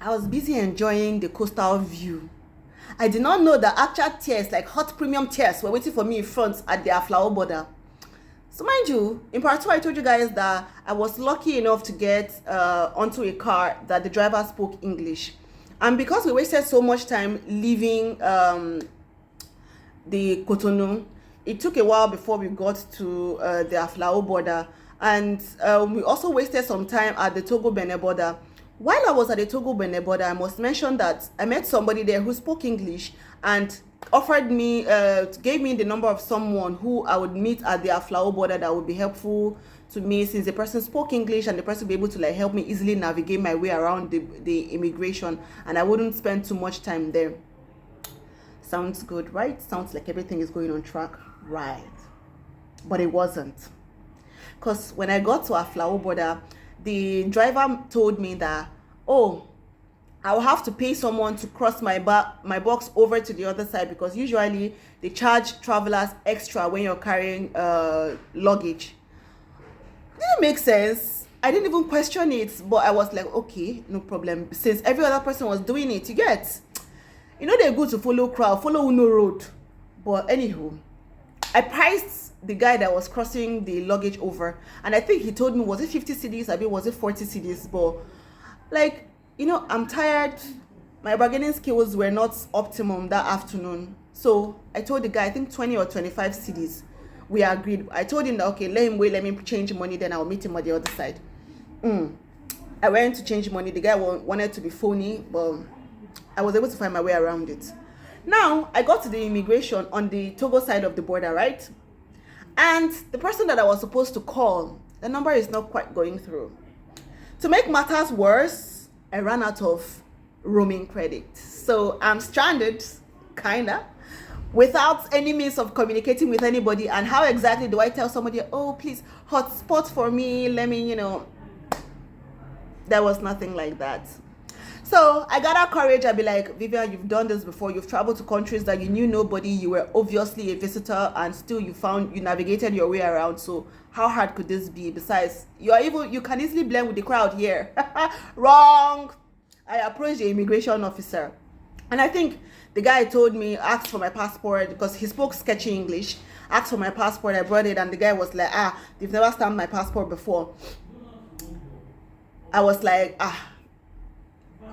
I was busy enjoying the coastal view. I did not know that actual tears, like hot premium tears, were waiting for me in front at the flower border. So mind you, in part two, I told you guys that I was lucky enough to get onto a car that the driver spoke English. And because we wasted so much time leaving the Cotonou, it took a while before we got to the Aflao border. And we also wasted some time at the Togo Benin border. While I was at the Togo Benin border, I must mention that I met somebody there who spoke English and offered me, gave me the number of someone who I would meet at the Aflao border that would be helpful to me, since the person spoke English and the person would be able to like help me easily navigate my way around the immigration, and I wouldn't spend too much time there. Sounds good, right? Sounds like everything is going on track, right? But it wasn't. Because when I got to Aflao border, the driver told me that, oh, I will have to pay someone to cross my box over to the other side, because usually they charge travelers extra when you're carrying luggage. Didn't make sense. I didn't even question it, but I was like, okay, no problem. Since every other person was doing it, you get, they're good to follow crowd, follow Uno road. But anywho, I priced the guy that was crossing the luggage over, and I think he told me, was it 50 cedis? I mean, was it 40 cedis? But like, I'm tired. My bargaining skills were not optimum that afternoon. So I told the guy, I think 20 or 25 cedis. We agreed. I told him that, okay, let him wait, let me change money, then I'll meet him on the other side. I went to change money. The guy wanted to be phony, but I was able to find my way around it. Now, I got to the immigration on the Togo side of the border, right? And the person that I was supposed to call, the number is not quite going through. To make matters worse, I ran out of roaming credit. So I'm stranded, kinda, without any means of communicating with anybody. And how exactly do I tell somebody, oh, please, hotspot for me, let me, there was nothing like that. So I got that courage. I'd be like, Vivian, you've done this before. You've traveled to countries that you knew nobody. You were obviously a visitor, and still you navigated your way around. So how hard could this be? Besides, you can easily blend with the crowd here. Wrong. I approached the immigration officer, and I think the guy told me, asked for my passport, because he spoke sketchy English. Asked for my passport. I brought it, and the guy was like, they've never stamped my passport before. I was like,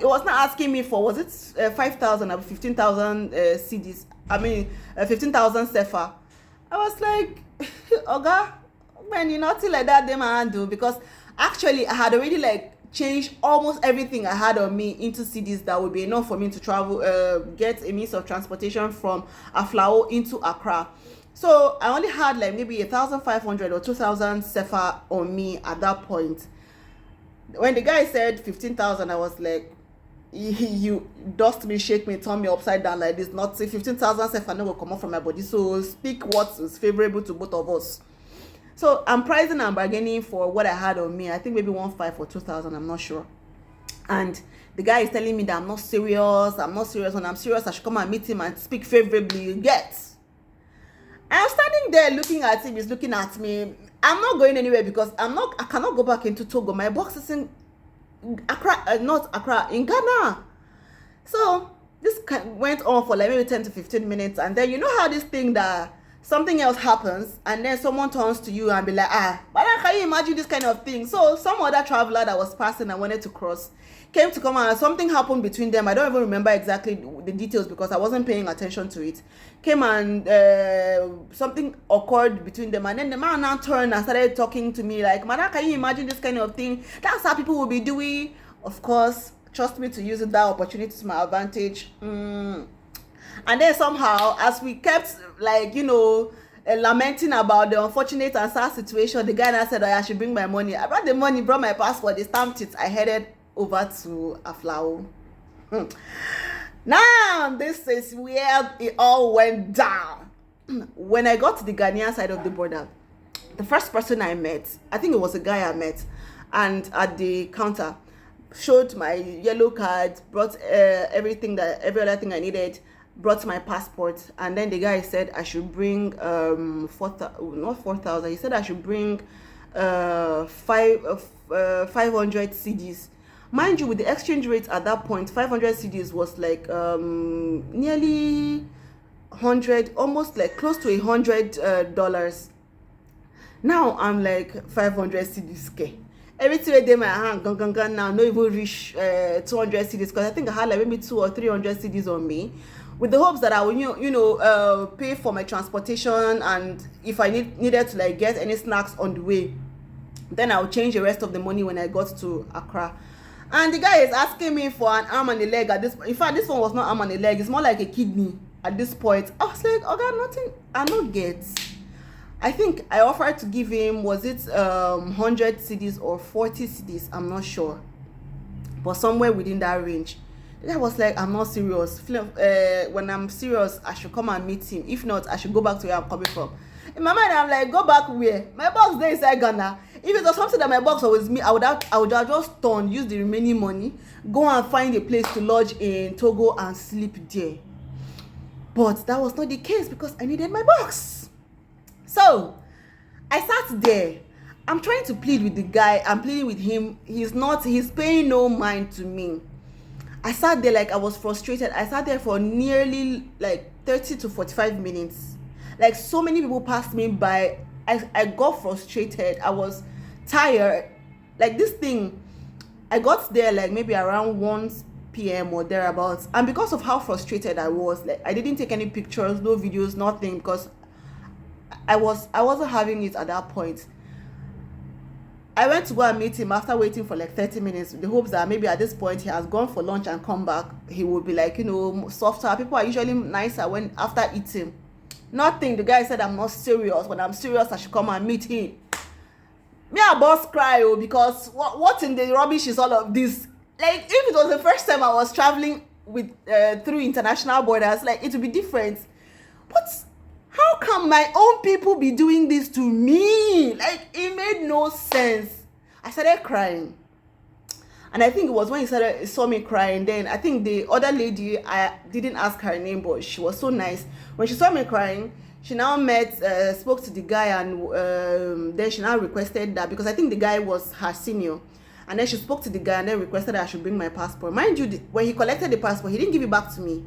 it was not asking me for, was it 5,000 or 15,000 CDs? I mean, 15,000 CFA. I was like, Oga, man, nothing like that they man do, because actually I had already like changed almost everything I had on me into CDs that would be enough for me to travel, get a means of transportation from Aflao into Accra. So I only had like maybe 1,500 or 2,000 CFA on me at that point. When the guy said 15,000, I was like, you dust me, shake me, turn me upside down like this. Not say 15,000 CFA no go come out from my body. So speak what is favorable to both of us. So I'm pricing and bargaining for what I had on me. I think maybe 1,500 or 2,000. I'm not sure. And the guy is telling me that I'm not serious. When I'm serious, I should come and meet him and speak favorably. You get? I'm standing there looking at him. He's looking at me. I'm not going anywhere because I cannot go back into Togo. My box is in Accra, not Accra, in Ghana. So this went on for like maybe 10 to 15 minutes, and then you know how this thing that something else happens, and then someone turns to you and be like, but can you imagine this kind of thing? So some other traveler that was passing and wanted to cross came to come, and something happened between them. I don't even remember exactly the details because I wasn't paying attention to it. Came and something occurred between them, and then the man now turned and started talking to me like, Madam, can you imagine this kind of thing? That's how people will be doing. Of course, trust me to use that opportunity to my advantage. And then somehow, as we kept like, lamenting about the unfortunate and sad situation, the guy now said, I should bring my money. I brought the money, brought my passport, they stamped it. I headed over to Aflao. Now, this is where it all went down. When I got to the Ghanaian side of the border, the first person I met, I think it was a guy I met, and at the counter, showed my yellow card, brought every other thing I needed, brought my passport, and then the guy said I should bring 4,000. He said I should bring 500 CDs. Mind you, with the exchange rate at that point, 500 cedis was like nearly 100, almost like close to $100. Now I'm like 500 cedis. Everything wey dey my hand gangan now no even reach 200 cedis, because I think I had like maybe 200 or 300 cedis on me, with the hopes that I will pay for my transportation, and if I needed to like get any snacks on the way, then I'll change the rest of the money when I got to Accra. And the guy is asking me for an arm and a leg at this. In fact, this one was not arm and a leg, it's more like a kidney at this point. I was like, okay, nothing, I not get. I think I offered to give him, was it 100 cedis or 40 cedis, I'm not sure, but somewhere within that range. The guy was like, I'm not serious. When I'm serious, I should come and meet him. If not, I should go back to where I'm coming from. In my mind, I'm like, go back where? My box there inside Ghana. If it was something that my box was me, I would have just turned, use the remaining money, go and find a place to lodge in Togo and sleep there. But that was not the case, because I needed my box. So I sat there. I'm trying to plead with the guy. I'm pleading with him. He's paying no mind to me. I sat there like I was frustrated. I sat there for nearly like 30 to 45 minutes. Like, so many people passed me by. I got frustrated. I was tired. Like, this thing, I got there like maybe around 1 p.m. or thereabouts. And because of how frustrated I was, like, I didn't take any pictures, no videos, nothing, because I wasn't having it at that point. I went to go and meet him after waiting for like 30 minutes with the hopes that maybe at this point he has gone for lunch and come back. He would be like, softer. People are usually nicer when after eating. Nothing. The guy said, I'm not serious. When I'm serious, I should come and meet him. Me and boss cry, because what in the rubbish is all of this? Like, if it was the first time I was traveling with through international borders, like, it would be different. But how can my own people be doing this to me? Like, it made no sense. I started crying. And I think it was when he saw me crying, then I think the other lady, I didn't ask her name, but she was so nice. When she saw me crying, she now spoke to the guy, and then she now requested that, because I think the guy was her senior. And then she spoke to the guy and then requested that I should bring my passport. Mind you, when he collected the passport, he didn't give it back to me.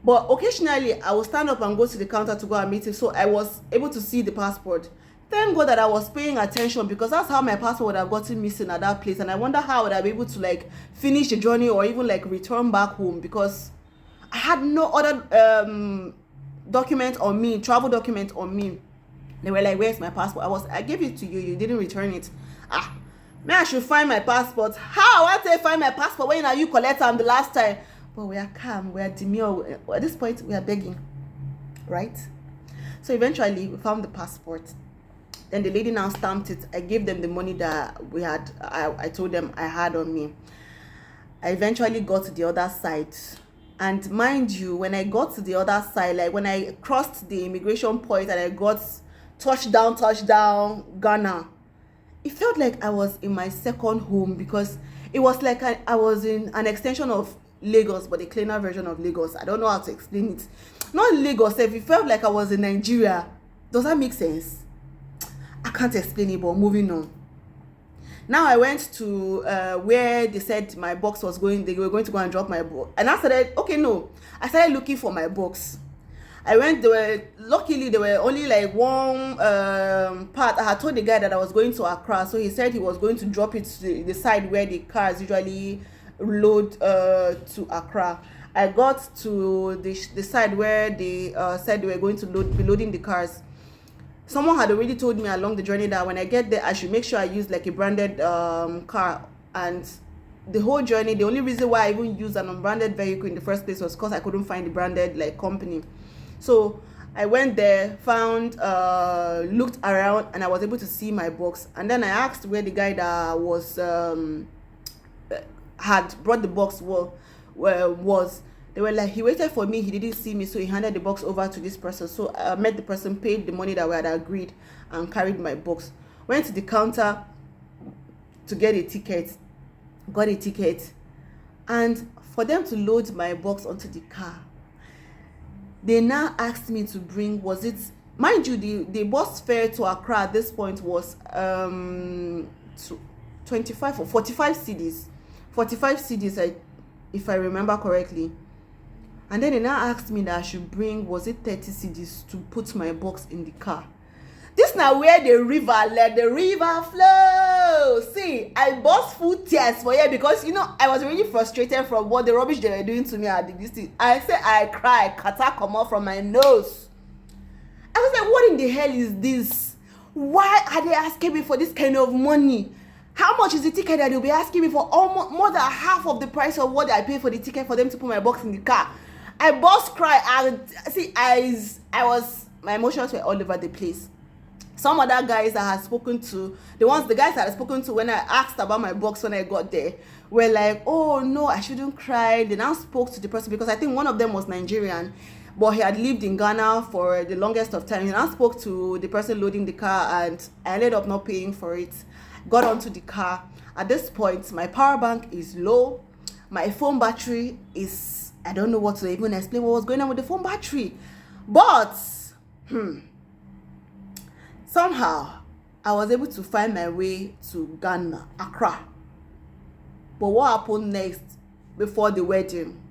But occasionally, I would stand up and go to the counter to go and meet him, so I was able to see the passport. Thank God that I was paying attention, because that's how my passport would have gotten missing at that place. And I wonder how I would have been able to like finish the journey or even like return back home, because I had no other document on me, travel document on me. They were like, where's my passport? I gave it to you, you didn't return it. Me, I should find my passport. How I want to find my passport when you collect them the last time? But we are calm, we are demure. At this point, we are begging, right? So eventually, we found the passport. Then the lady now stamped it. I gave them the money that we had. I told them I had on me. I eventually got to the other side. And mind you, when I got to the other side, like when I crossed the immigration point and I got touchdown, Ghana, it felt like I was in my second home, because it was like I was in an extension of Lagos, but a cleaner version of Lagos. I don't know how to explain it. Not Lagos, if it felt like I was in Nigeria. Does that make sense? I can't explain it, but moving on. Now I went to where they said my box was going. They were going to go and drop my box, and I started. I started looking for my box. I went. Luckily there were only like one part. I had told the guy that I was going to Accra, so he said he was going to drop it to the side where the cars usually load to Accra. I got to the side where they said they were going to be loading the cars. Someone had already told me along the journey that when I get there, I should make sure I use like a branded car. And the whole journey, the only reason why I even used an unbranded vehicle in the first place was because I couldn't find the branded like company. So I went there, found, looked around, and I was able to see my box. And then I asked where the guy that was had brought the box was. They were like, he waited for me, he didn't see me, so he handed the box over to this person. So I met the person, paid the money that we had agreed, and carried my box. Went to the counter to get a ticket, got a ticket, and for them to load my box onto the car, they now asked me to bring, mind you, the bus fare to Accra at this point was 25 or 45 cedis. 45 cedis, if I remember correctly. And then they now asked me that I should bring, was it 30 cedis to put my box in the car. This now where the river, let the river flow. See, I burst full tears for you because I was really frustrated from what the rubbish they were doing to me at the DC. I said I cry, kata come out from my nose. I was like, what in the hell is this? Why are they asking me for this kind of money? How much is the ticket that they'll be asking me for? Almost more than half of the price of what I pay for the ticket for them to put my box in the car. I burst cry and see, my emotions were all over the place. Some other guys I had spoken to, the guys I had spoken to when I asked about my box when I got there, were like, oh no, I shouldn't cry. They now spoke to the person because I think one of them was Nigerian, but he had lived in Ghana for the longest of time. He now spoke to the person loading the car and I ended up not paying for it. Got onto the car. At this point, my power bank is low. My phone battery is, I don't know what to even explain what was going on with the phone battery. But, somehow, I was able to find my way to Ghana, Accra. But what happened next before the wedding?